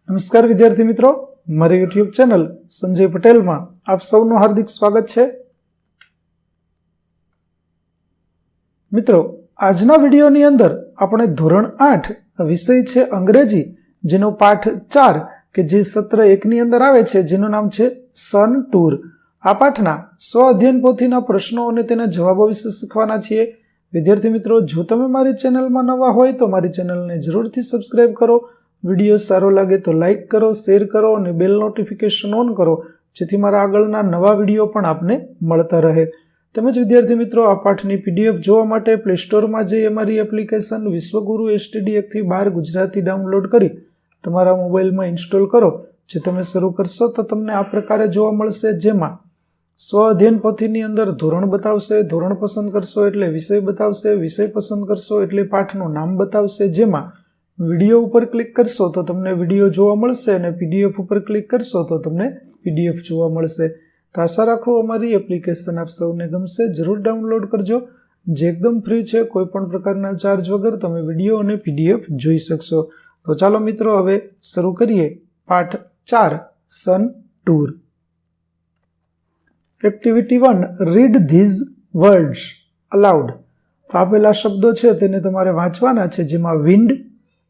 નમસ્કાર વિદ્યાર્થી મિત્રો, મારી યુટ્યુબ ચેનલ સંજય પટેલમાં આપ સૌનું હાર્દિક સ્વાગત છે. મિત્રો, આજના વિડીયોની અંદર આપણે ધોરણ 8 વિષય છે અંગ્રેજી, જેનો પાઠ 4 કે જે સત્ર 1 ની અંદર આવે છે, જેનું નામ છે સન ટૂર. આ પાઠના સ્વ અધ્યયન પોથીના પ્રશ્નો અને તેના જવાબો વિશે શીખવાના છીએ. વિદ્યાર્થી મિત્રો, જો તમે મારી ચેનલમાં નવા હોય તો મારી ચેનલને જરૂરથી સબસ્ક્રાઇબ કરો. વિડીયો સારો લાગે તો લાઇક કરો, શેર કરો અને બેલ નોટિફિકેશન ઓન કરો, જેથી મારા આગળના નવા વિડીયો પણ આપને મળતા રહે. તેમજ વિદ્યાર્થી મિત્રો, આ પાઠની PDF જોવા માટે પ્લે સ્ટોરમાં જઈ અમારી એપ્લિકેશન વિશ્વગુરુ STD 1-12 ગુજરાતી ડાઉનલોડ કરી તમારા મોબાઈલમાં ઇન્સ્ટોલ કરો. જે તમે શરૂ કરશો તો તમને આ પ્રકારે જોવા મળશે, જેમાં સ્વ અધ્યયન પોથીની અંદર ધોરણ બતાવશે, ધોરણ પસંદ કરશો એટલે વિષય બતાવશે, વિષય પસંદ કરશો એટલે પાઠનું નામ બતાવશે, જેમાં વિડીયો ઉપર ક્લિક કરશો તો તમને વિડીયો જોવા મળશે અને PDF ઉપર ક્લિક કરશો તો તમને PDF જોવા મળશે. તો આશા રાખો અમારી એપ્લિકેશન આપ સૌને ગમશે. જરૂર ડાઉનલોડ કરજો, જે એકદમ ફ્રી છે. કોઈ પણ પ્રકારના ચાર્જ વગર તમે વિડીયો અને PDF જોઈ શકશો. તો ચાલો મિત્રો, હવે શરૂ કરીએ પાઠ 4 sun tour. Activity 1, read these words aloud. તો આપેલા શબ્દો છે તેને તમારે વાંચવાના છે, જેમાં wind,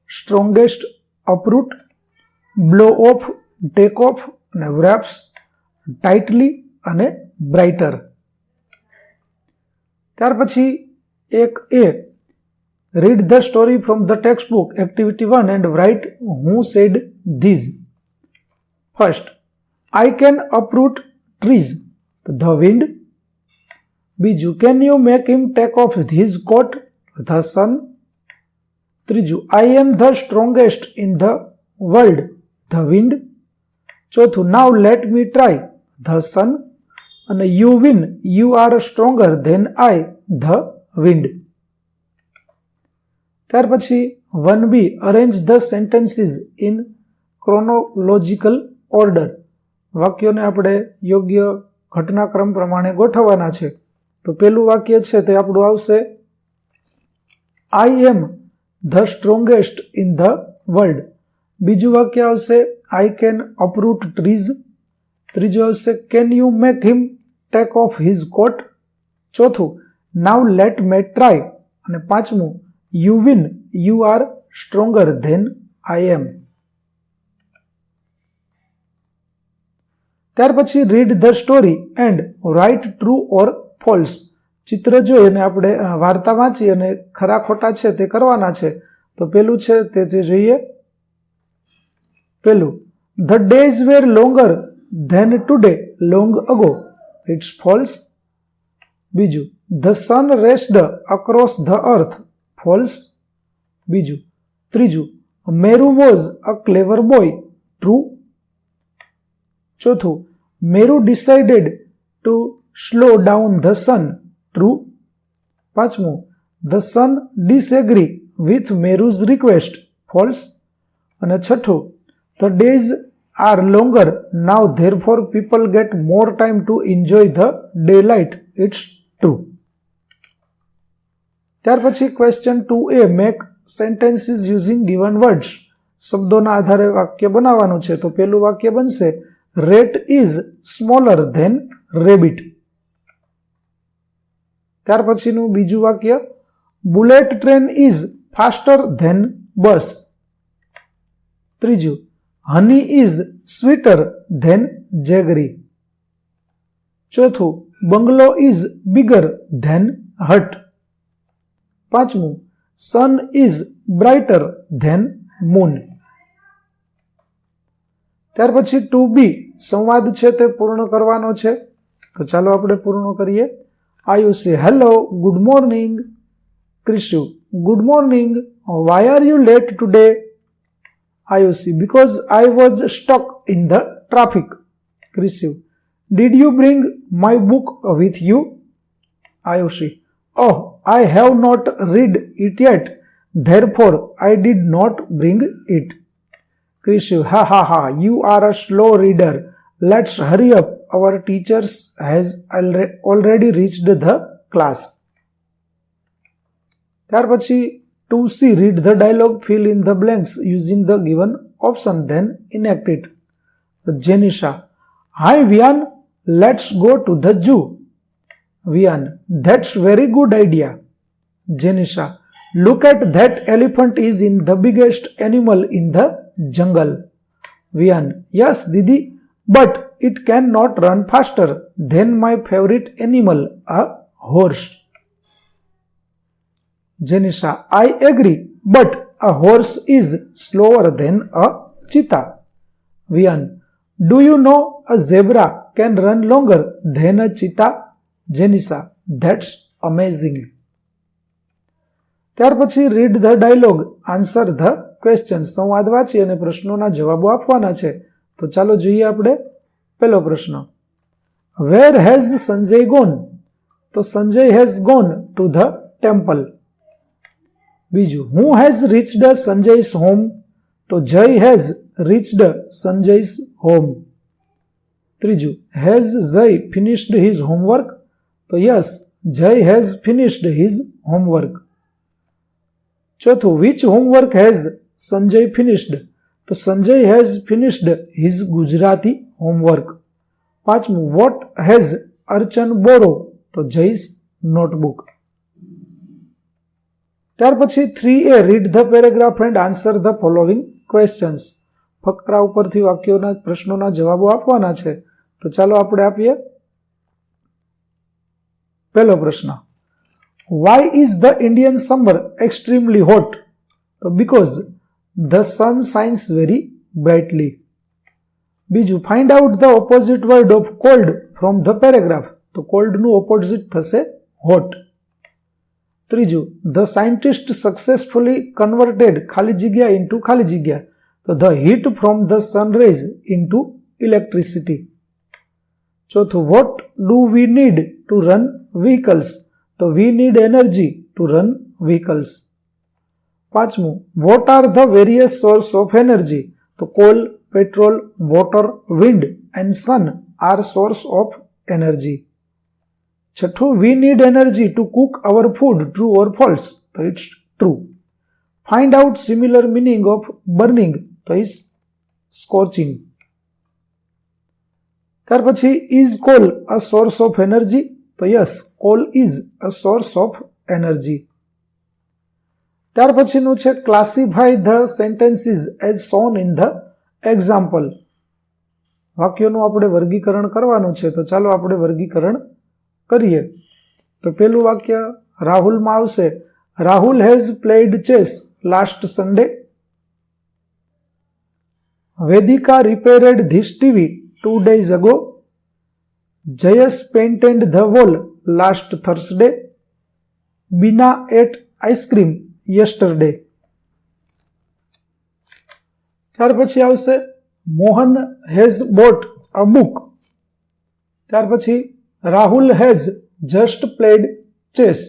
strongest, uproot, blow off, take off અને વ્રેપ્સ, ટાઇટલી અને બ્રાઇટર. ત્યાર પછી એક A, read the story from the textbook activity 1 and write who said these. First, I can uproot trees, the wind. બીજું, can you make him take off these coat, the sun. ત્રીજું, આઈ am the strongest in the world, the wind. ચોથું, now let me try, the sun. અને you win, you are stronger than I, the wind. ત્યાર પછી 1B, arrange the sentences in chronological order. વાક્યોને આપણે યોગ્ય ઘટનાક્રમ પ્રમાણે ગોઠવવાના છે. તો પેલું વાક્ય છે તે આપણું આવશે, I am the strongest in the world. બીજું વાક્ય આવશે, આઈ કેન અપરૂટ ટ્રીઝ. ત્રીજું આવશે, can you make him take off his coat. ચોથું, નાવ લેટ મે ટ્રાય. અને પાંચમું, you win, you are stronger than I am. ત્યાર પછી read the story and write true or false. ચિત્ર જોઈ અને આપણે વાર્તા વાંચી અને ખરા ખોટા છે તે કરવાના છે. તો પેલું છે તે જોઈએ. પેલું, the days were longer than today long ago, it's false. બીજું, the sun raced across the earth, false. બીજું. ત્રીજું, Meru was a clever boy, true. ચોથું, Meru decided to slow down the sun, true. પાંચમું, the sun disagree with Meru's request, false. અને છઠ્ઠું, the days are longer now therefore people get more time to enjoy the daylight, it's true. ત્યાર પછી question 2A, make sentences using given words. શબ્દોના આધારે વાક્ય બનાવવાનું છે. તો પેલું વાક્ય બનશે, rat is smaller than rabbit. ત્યાર પછીનું બીજું વાક્ય, bullet train is faster than bus. ત્રીજું, honey is sweeter than jaggery. ચોથું, bungalow is bigger than hut. પાંચમું, sun is brighter than moon. ત્યાર પછી 2B, સંવાદ છે તે પૂર્ણ કરવાનો છે. તો ચાલો આપણે પૂર્ણ કરીએ. Ayushi, hello, good morning. Krishu, good morning, why are you late today? Ayushi, because I was stuck in the traffic. Krishu, did you bring my book with you? Ayushi, oh, I have not read it yet, therefore I did not bring it. Krishu, ha ha ha, you are a slow reader. Let's hurry up. Our teachers has already reached the class. ત્યાર પછી 2C, read the dialogue, fill in the blanks using the given option, then enact it. Janisha, hi Vian, let's go to the zoo. Vian, that's very good idea. Janisha, look at that elephant is in the biggest animal in the jungle. Vian, yes Didi, but it cannot run faster than my favorite animal, a horse. Janisha, I agree, but a horse is slower than a cheetah. Vian, do you know a zebra can run longer than a cheetah? Janisha, that's amazing. ત્યાર પછી read the dialogue, answer the question. સંવાદ વાંચી અને પ્રશ્નોના જવાબો આપવાના છે. તો ચાલો જોઈએ આપણે પહેલો પ્રશ્ન. Where has Sanjay gone? તો Sanjay has gone to the temple. બીજું, who has reached Sanjay's home? તો Jay has reached Sanjay's home. ત્રીજું, has Jay finished his homework? તો yes, Jay has finished his homework. ચોથું, which homework has Sanjay finished? તો Sanjay has finished his Gujarati homework. પાંચમું, what has Archan borrow? તો Jay's notebook. ત્યાર પછી 3A, read the paragraph and answer the following questions. ફકરા ઉપરથી વાક્યોના પ્રશ્નોના જવાબો આપવાના છે. તો ચાલો આપણે આપીએ. પહેલો પ્રશ્ન, why is the Indian summer extremely hot? તો because the sun shines very brightly. બીજું, find out the opposite word of cold from the paragraph. તો cold નું opposite થશે hot. ત્રીજું, the scientist successfully converted ખાલી જગ્યા into ખાલી જગ્યા. તો the heat from the sun rays into electricity. ચોથું, what do we need to run vehicles? તો we need energy to run vehicles. પાંચમું, what are the various source of energy? તો coal, petrol, water, wind and sun are source of energy. છઠ્ઠું, we need energy to cook our food. True or false? તો it's true. Find out similar meaning of burning. તો is scorching. ત્યાર પછી, is coal a source of energy? તો yes, coal is a source of energy. ત્યાર પછીનું છે classify the sentences as shown in the example. વાક્યોનું આપણે વર્ગીકરણ કરવાનું છે. તો ચાલો આપણે વર્ગીકરણ કરીએ. તો પહેલું વાક્ય રાહુલમાં આવશે, Rahul has played chess last Sunday. Vedika repaired this TV 2 days ago. Jayesh painted the wall last Thursday. Bina ate ice cream yesterday. ત્યાર પછી આવશે, Mohan has bought a book. ત્યાર પછી, Rahul has just played chess.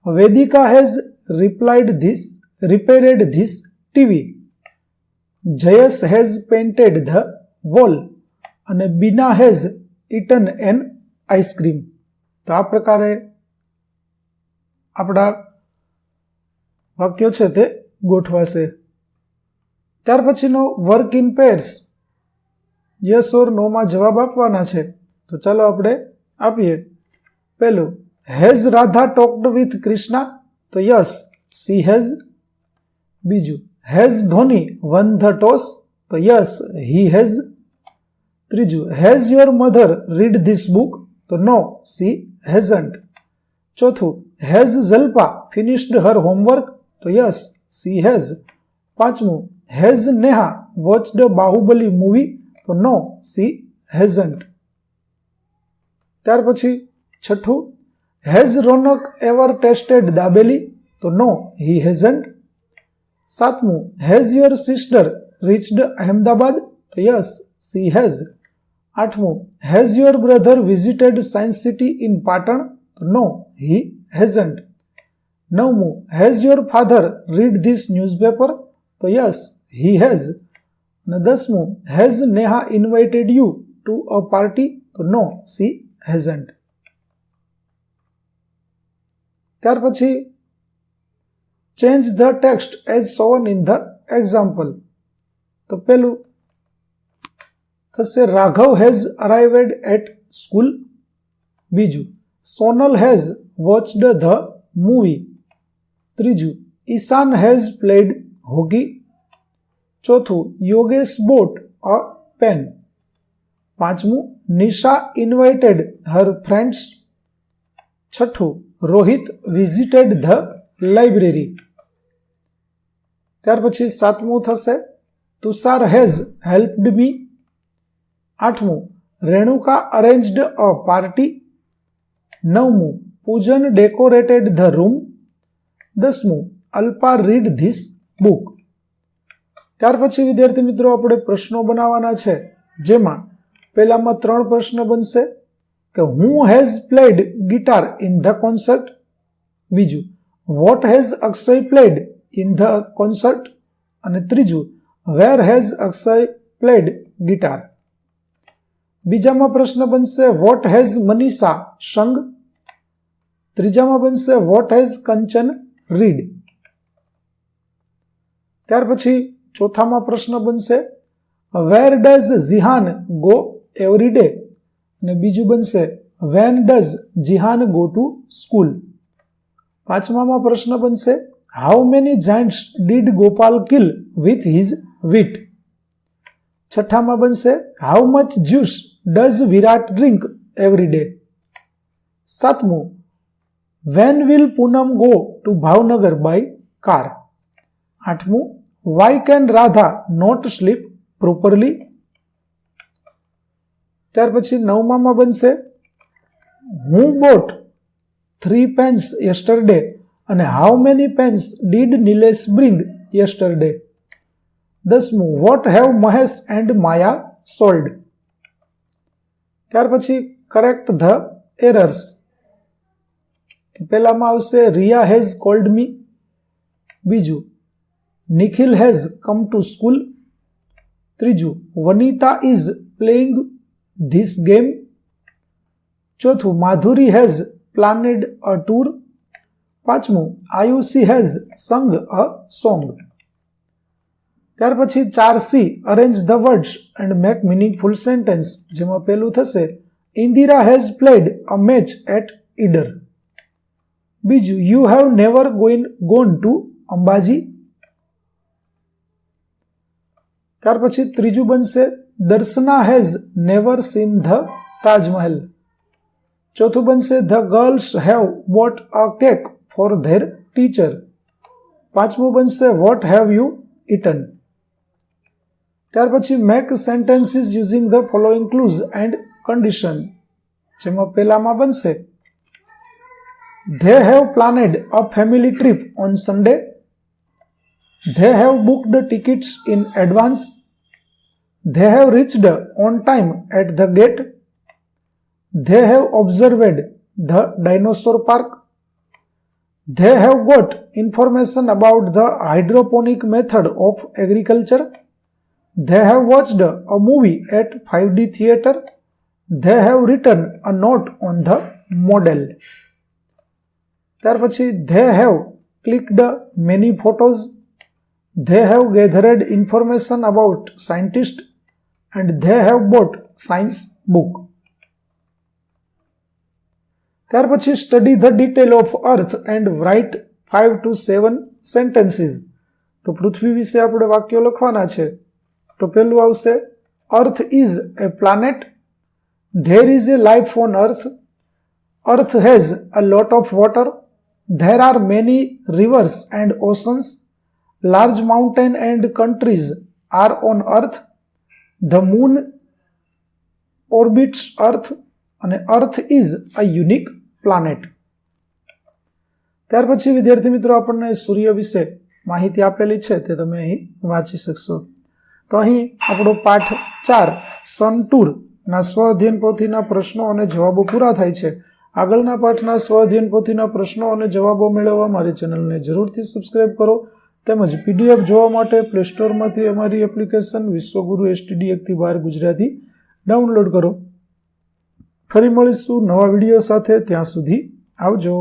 Vedika has repaired this TV. Jayesh has painted the wall. અને બીના has eaten N ice cream. તો આ પ્રકારે આપણા વાક્યો છે તે ગોઠવાશે. ત્યાર પછીનો work in pairs, yes or નોમાં જવાબ આપવાના છે. તો ચાલો આપણે આપીએ. પહેલું, has Radha talked with Krishna? તો યસ, સી હેઝ. બીજું, has Dhoni won the toss? તો યસ, હી હેઝ. ત્રીજું, has your mother read this book? તો નો, સી હેઝન્ટ. ચોથું, has Jalpa finished her homework? તો યસ, સી હેઝ. પાંચમું, has Neha watched Baahubali movie? તો no, she hasn't. ત્યાર પછી છઠ્ઠું, has Ronak ever tasted dabeli? તો નો, હી હેઝન્ટ. સાતમું, has your sister reached Ahmedabad? તો યસ, સી હેઝ. આઠમું, has your brother visited science city in Patan? તો નો, હી હેઝન્ટ. નવમું, has your father read this newspaper? તો યસ, હી હેઝ. અને દસમું, has Neha invited you to a party? તો no, she hasn't. ત્યાર પછી change the text as shown in the example. તો પેલું થશે Raghav has arrived at school. બીજું Sonal has watched the movie. ત્રીજું ઈશાન હેઝ પ્લેડ હોકી. ચોથું યોગેશ બોટ અ પેન. પાંચમું નિશા ઇન્વાઇટેડ હર ફ્રેન્ડ્સ. છઠ્ઠું રોહિત વિઝિટેડ ધ લાઇબ્રેરી. ત્યાર પછી સાતમું થશે તુષાર હેઝ હેલ્પડ મી. આઠમું રેણુકા અરેન્જડ અ પાર્ટી. નવમું પૂજન ડેકોરેટેડ ધ રૂમ. 10મું અલ્પા રીડ ધીસ બુક. ત્યાર પછી વિદ્યાર્થી મિત્રો આપણે પ્રશ્નો બનાવવાના છે, જેમાં પહેલામાં 3 પ્રશ્ન બનશે કે who has played guitar in the concert. બીજું what has Akshay played in the concert. અને ત્રીજું where has Akshay played guitar. બીજામાં પ્રશ્ન બનશે વોટ હેઝ મનીષા સંગ. ત્રીજામાં બનશે વોટ હેઝ કંચન રીડ. ત્યાર પછી ચોથામાં પ્રશ્ન બનશે where does Jihan go every day. અને બીજું બનશે when does Jihan go to school. પાંચમામાં પ્રશ્ન બનશે how many giants did Gopal kill with his wit. છઠ્ઠામાં બનશે how much juice does Virat drink every day. સાતમું when will Poonam go to Bhavnagar by car. આઠમું why can Radha not sleep properly. ત્યાર પછી નવમામાં બનશે હું બોટ 3 પેન્સ યસ્ટરડે અને how many Pence did Nilesh bring yesterday. 10મું what have Mahesh and Maya sold. ત્યાર પછી કરેક્ટ ધ એરર્સ. પહેલામાં આવશે રિયા હેઝ કોલ્ડ મી. બીજું Nikhil has come to school. ત્રીજું Vanita is playing this game. ચોથું માધુરી હેઝ પ્લાનેડ અ ટૂર. પાંચમું આયુષી હેઝ સંગ અ સોંગ. ત્યાર પછી 4C arrange the words and make meaningful sentence, જેમાં પહેલું થશે Indira has played a match at Idar. બીજું you have never gone to Ambaji. ત્યાર પછી ત્રીજું બનશે Darshana has never seen the Taj Mahal. ચોથું બનશે the girls have bought a cake for their teacher. પાંચમું બનશે વોટ હેવ યુ ઇટન. ત્યાર પછી make sentences using the following clues and condition, જેમાં પહેલામાં બનશે they have planned a family trip on Sunday. They have booked tickets in advance. They have reached on time at the gate. They have observed the dinosaur park. They have got information about the hydroponic method of agriculture. They have watched a movie at 5D theatre. They have written a note on the model. ત્યાર પછી they have clicked many photos. They have gathered information about scientists and they have bought science book. ત્યાર પછી study the detail of earth and write 5 to 7 sentences. તો પૃથ્વી વિશે આપણે વાક્યો લખવાના છે. તો પહેલું આવશે earth is a planet. There is a life on earth. Earth has a lot of water. There are many rivers and oceans. Large mountains and countries are on earth. The moon orbits earth and earth is a unique planet. ત્યાર પછી વિદ્યાર્થી મિત્રો આપણને સૂર્ય વિશે માહિતી આપેલી છે, તે તમે અહીં વાંચી શકશો. તો અહીં આપણો પાઠ 4 સન ટૂર ના સ્વઅધ્યયન પોથીના પ્રશ્નો અને જવાબો પૂરા થાય છે. આગળના પાઠના સ્વઅધ્યયન પોથીના પ્રશ્નો અને જવાબો મેળવવા મારી ચેનલને જરૂરથી સબસ્ક્રાઇબ કરો, તેમજ પીડીએફ જોવા માટે પ્લે સ્ટોરમાંથી અમારી એપ્લિકેશન વિશ્વગુરુ STD 1-12 ગુજરાતી ડાઉનલોડ કરો. ફરી મળીશું નવા વિડીયો સાથે. ત્યાં સુધી આવજો.